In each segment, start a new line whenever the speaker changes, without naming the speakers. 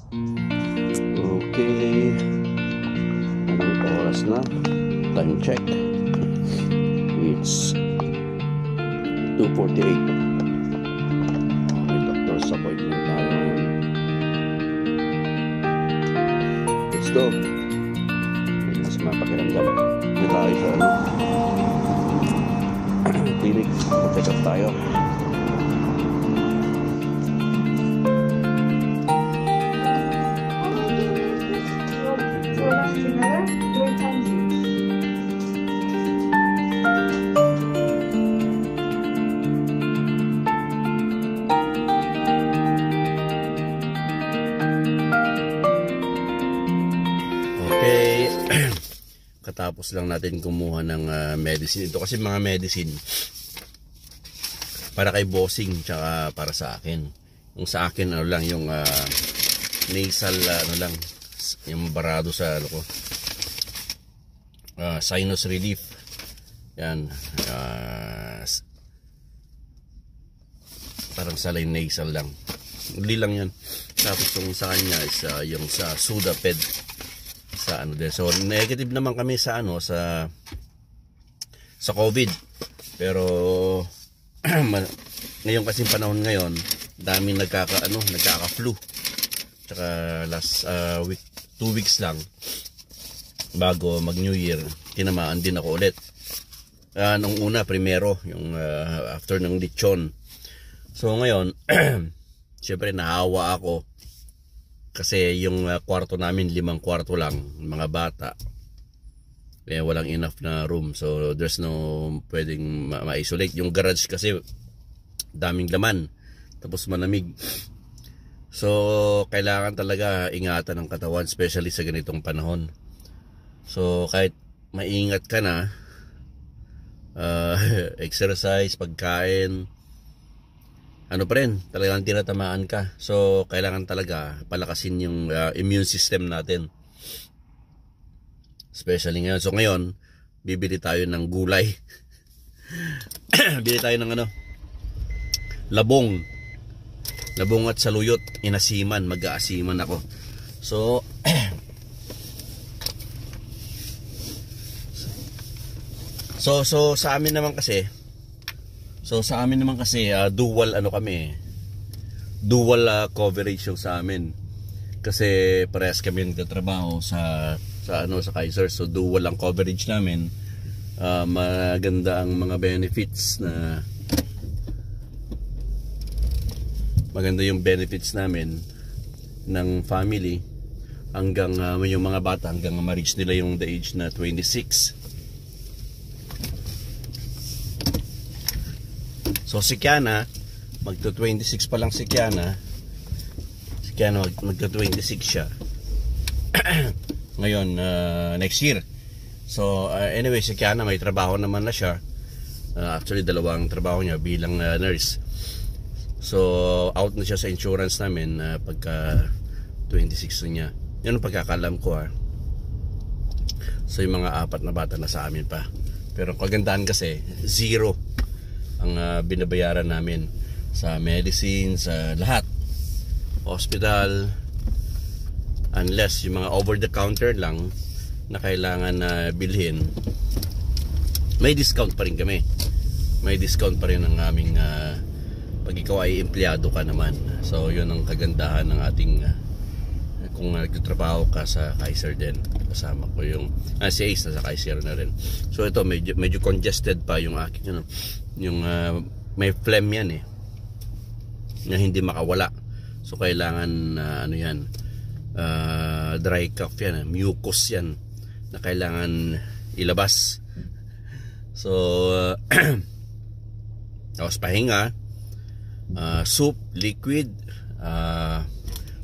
Okay, anong oras na? Time check. It's 2:48. May doctor's appointment tayo. Let's go. Mas mapakiramdam. May tayo sa clinic. Check up tayo. Okay, katapos lang natin kumuha ng medicine. Ito kasi mga medicine para kay bossing tsaka para sa akin. Yung sa akin ano lang yung nasal ano lang yung barado sa ano ko. Sinus relief. Yan. Parang saline nasal lang. Uli lang yan. Tapos yung sa kanya is yung sa Sudafed. Sa ano din. So negative naman kami sa ano sa COVID. Pero ngayon kasi panahon ngayon, daming nagkaka-flu. Tsaka last week, 2 weeks lang bago mag New Year, tinamaan din ako ulit. Nung una, primero, yung after ng lechon. So ngayon, syempre nahawa ako kasi yung kwarto namin 5 kwarto lang, mga bata. Kaya walang enough na room. So there's no pwedeng ma-isolate. Yung garage kasi daming laman. Tapos malamig. So kailangan talaga ingatan ng katawan, especially sa ganitong panahon. So kahit maingat ka na, exercise, pagkain, ano pa rin, talagang tinatamaan ka. So kailangan talaga palakasin yung immune system natin, especially ngayon. So ngayon bibili tayo ng gulay. Bili tayo ng labong at saluyot, inasiman, mag-aasiman ako. So so sa amin naman kasi dual coverage yung sa amin. Kasi parehas kami nagtatrabaho sa Kaiser. So dual ang coverage namin. Maganda ang mga benefits na maganda yung benefits namin ng family hanggang yung mga bata hanggang ma-reach nila yung the age na 26. So si Kiana, magto-26 pa lang si Kiana. Magto-26 siya. Ngayon, next year. So anyway, si Kiana may trabaho naman na siya. Actually, 2 trabaho niya bilang nurse. So out na siya sa insurance namin pagka 26 na niya. Yan ang pagkakalam ko . So yung mga 4 na bata na sa amin pa. Pero ang kagandahan kasi, 0 ang binabayaran namin sa medicine, sa lahat, hospital, unless yung mga over the counter lang na kailangan na bilhin, may discount pa rin kami. May discount pa rin ang aming pag ikaw ay empleyado ka naman. So yun ang kagandahan ng ating kung nagtatrabaho ka sa Kaiser din. Kasama ko yung si Ace na sa Kaiser na rin. So ito medyo congested pa yung aking yung may phlegm yan na hindi makawala. So kailangan dry cough yan, mucus yan na kailangan ilabas. So tapos pahinga, soup, liquid,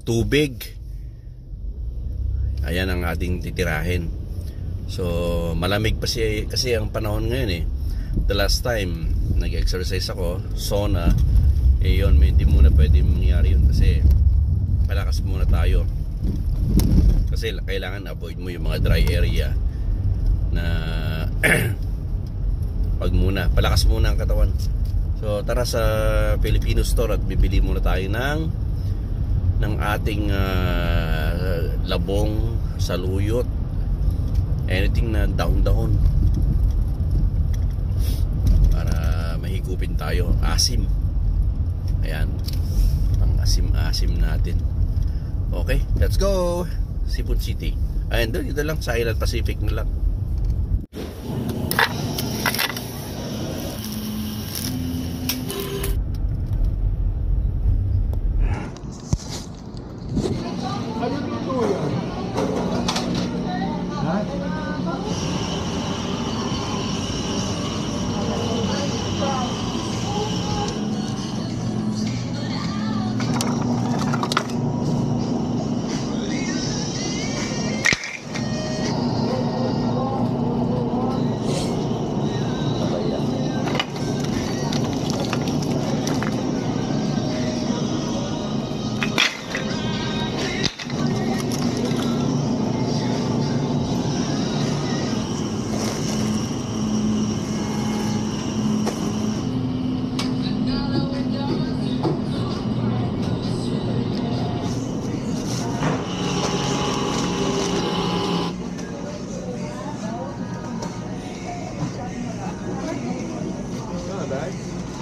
tubig, ayan ang ating titirahin. So malamig pa kasi ang panahon ngayon The last time nag-exercise ako, sauna, yun, hindi muna pwede mangyari yun kasi palakas muna tayo. Kasi kailangan avoid mo yung mga dry area na palakas muna ang katawan. So tara sa Filipino store at bibili muna tayo ng ng ating labong, saluyot, anything na dahon-dahon para mahigupin tayo. Asim, ayan, pang asim-asim natin. Okay, let's go Cebu City. Ayan, dito lang sa Island Pacific na lang.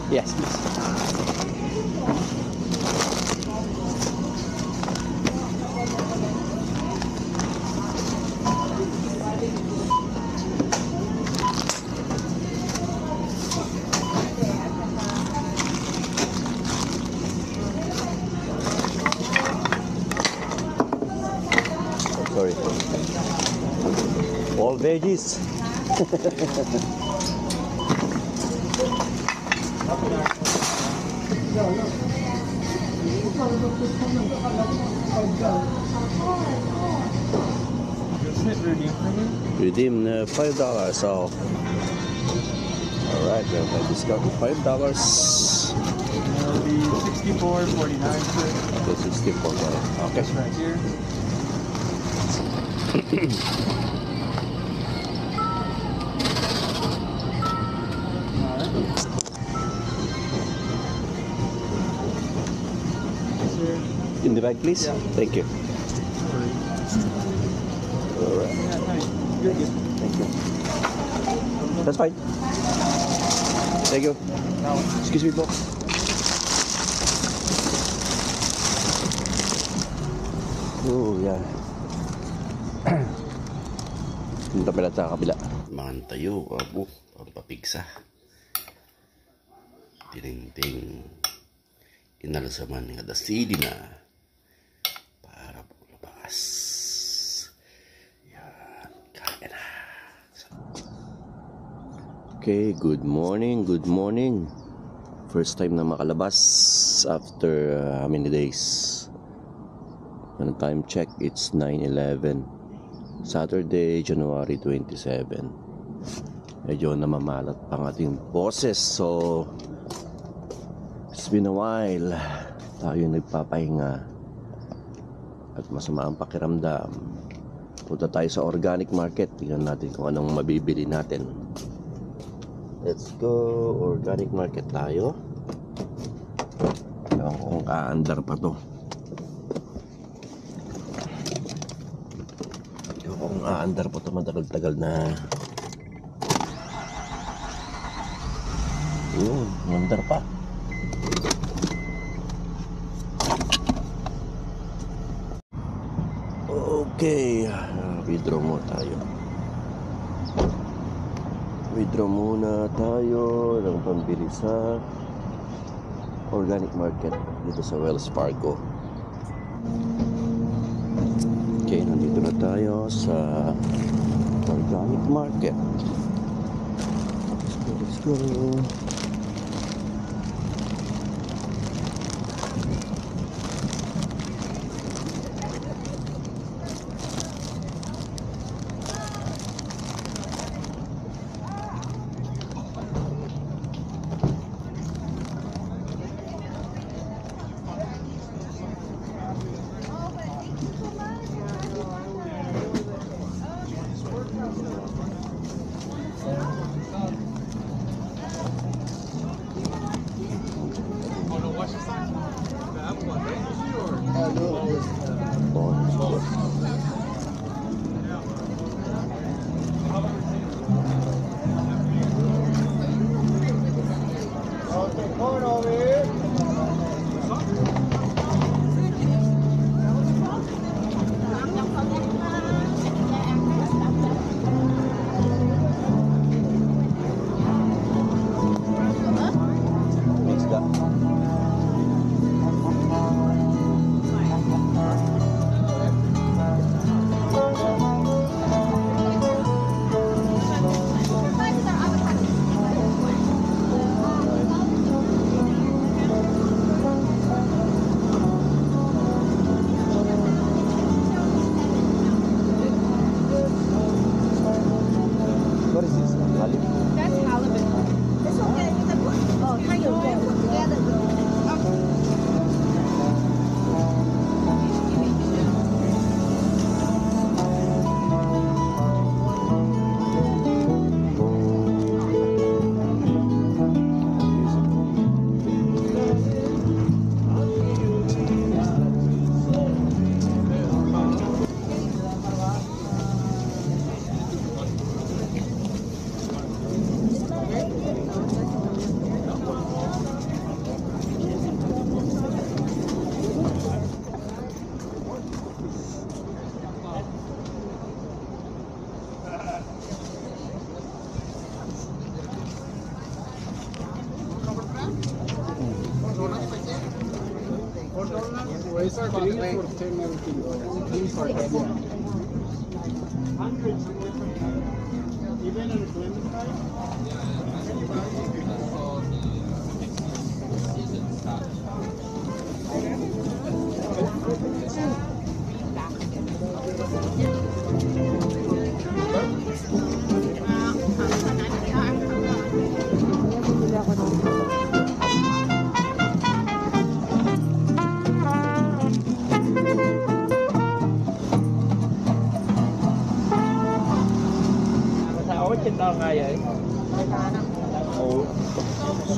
Yes, please. Sorry. All veggies. Redeem $5 off. Alright, we have a discount of $5.
It'll be $64.49, sir.
Okay, $64. Okay.
Just right here.
In the bag, please.
Yeah.
Thank you. Alright.
Yeah, nice. You're good.
Thank you. That's fine. Thank you.
Now,
Excuse me po. Oh, yeah. Punta pala sa kabila. Makan tayo, abo. Pampapigsa. Tining-ting. Inalasaman nga dasidi na. Para po labas. Yan. Kain na. Okay, good morning, good morning. First time na makalabas after how many days? On time check, it's 9/11. Saturday, January 27. Medyo namamalat pang ating boses, so it's been a while tayo nagpapahinga at masama ang pakiramdam. Punta tayo sa organic market, tingnan natin kung anong mabibili natin. Let's go, organic market tayo. Ewan ko kung kaandar pa to. Ewan ko kung kaandar pa to, matagal-tagal na. Yun, andar pa. Okay, withdraw mo tayo. Withdraw muna tayo ng pambili sa organic market dito sa Wells Fargo. Okay, nandito na tayo sa organic market. Let's go.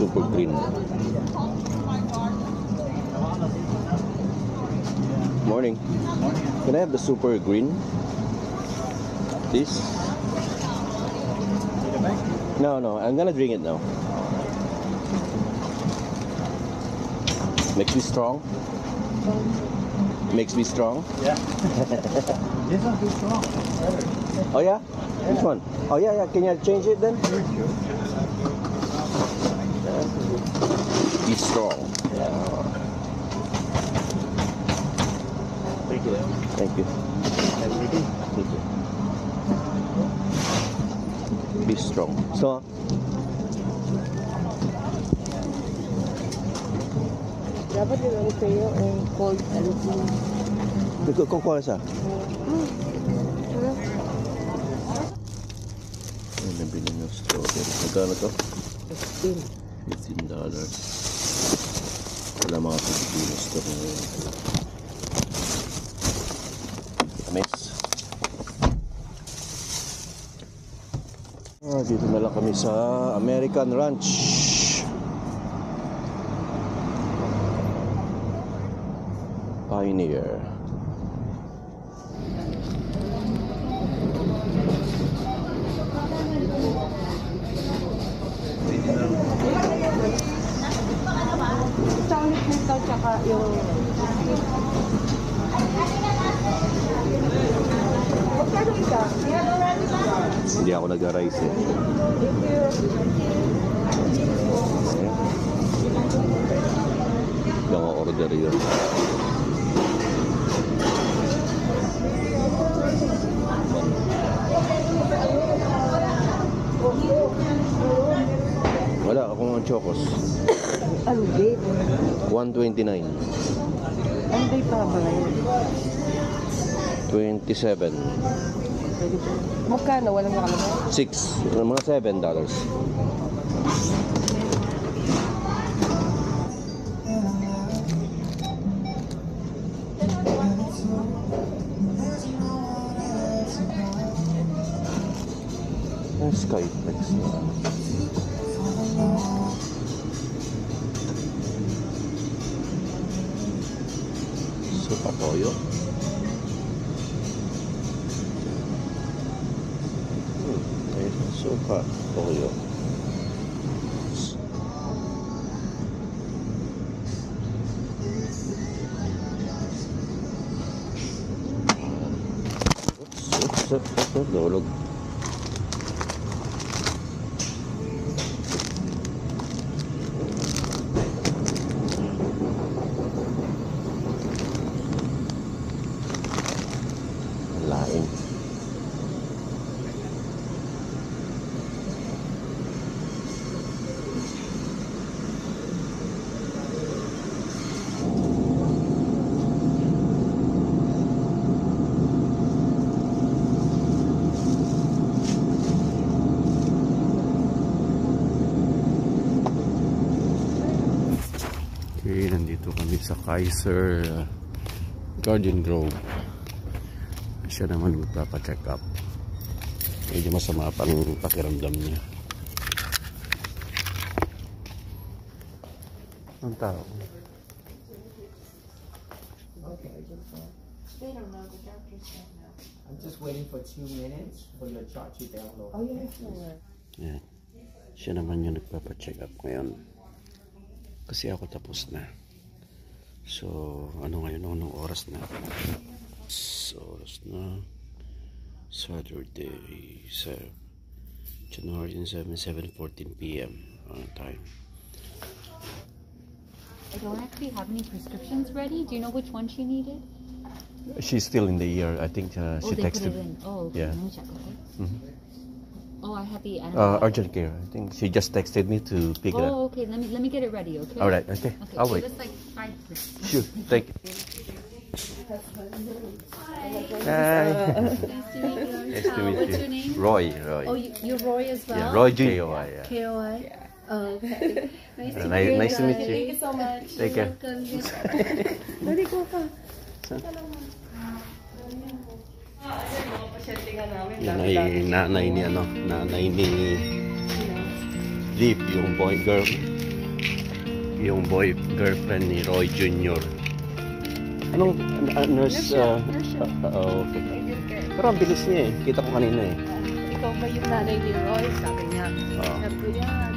Super green. Morning. Can I have the super green, please? No, I'm gonna drink it now. Makes me strong. Makes me strong.
Yeah. This one's too strong.
Oh yeah? Which one? Oh yeah. Can you change it then? Be strong.
Thank you.
Thank you. Thank you. Be strong. So,
Dapat yung ano sa'yo, cold anything.
kung kuha sa? Ay, nabili ng strawberry. Magkano to? $15. Wala mga Pilipino store ngayon. Miss. Dito na lang kami sa American Ranch. Pioneer.
Chocolate nito, tsaka yung... Magkano isa?
Hindi ako nag-rice eh.
Thank you.
Yung order yun. Wala akong chocos.
Ano date?
129.
Ano date pa ba ngayon?
27.
Magkano? Walang nakalagay?
6. Mga $7. Skyflex na. Supa toyo. Supa toyo. Oops, dolog. Lain. Okay, nandito kami sa Kaiser Garden Grove. Siya naman magpapacheck up. Medyo masama pang pakiramdam niya. Ang tao.
I'm just waiting for 2 minutes for your chart to download.
Oh, yes, sir.
Yan. Siya naman yung nagpapacheck up ngayon. Kasi ako tapos na. So, ano ngayon? Anong oras na? Oras na Saturday, January 7, 7:14 p.m. Time.
I don't actually have any prescriptions ready. Do you know which one she needed?
She's still in the ear. I think
Oh,
she
they put
texted.
it in. Oh, okay.
Yeah.
Let me check, okay?
Mhm.
Oh, I have the animal.
Urgent care. I think she just texted me to pick it up.
Oh, okay. Let me get it ready, okay?
All right. Okay.
Okay,
I'll
give
wait.
us like 5 minutes.
Sure. Thank you. Hi.
Nice to meet you.
Nice to meet
What's
you.
your name?
Roy. Roy.
Oh, you're Roy as well?
Yeah, Roy J.O.I. Yeah.
KOI? Oh, okay. Nice to
Nice-
meet you.
nice to meet you.
Thank you so much.
Take care.
Dali ko pa.
Yan ay nanay ni nanay ni Deep, yung girlfriend ni Roy Jr. Anong nurse? Okay. Pero ang bilis niya eh. Kita ko kanina eh.
Ikaw ba yung nanay ni Roy? Sabi niya.
Oo.
Sabi ko yan.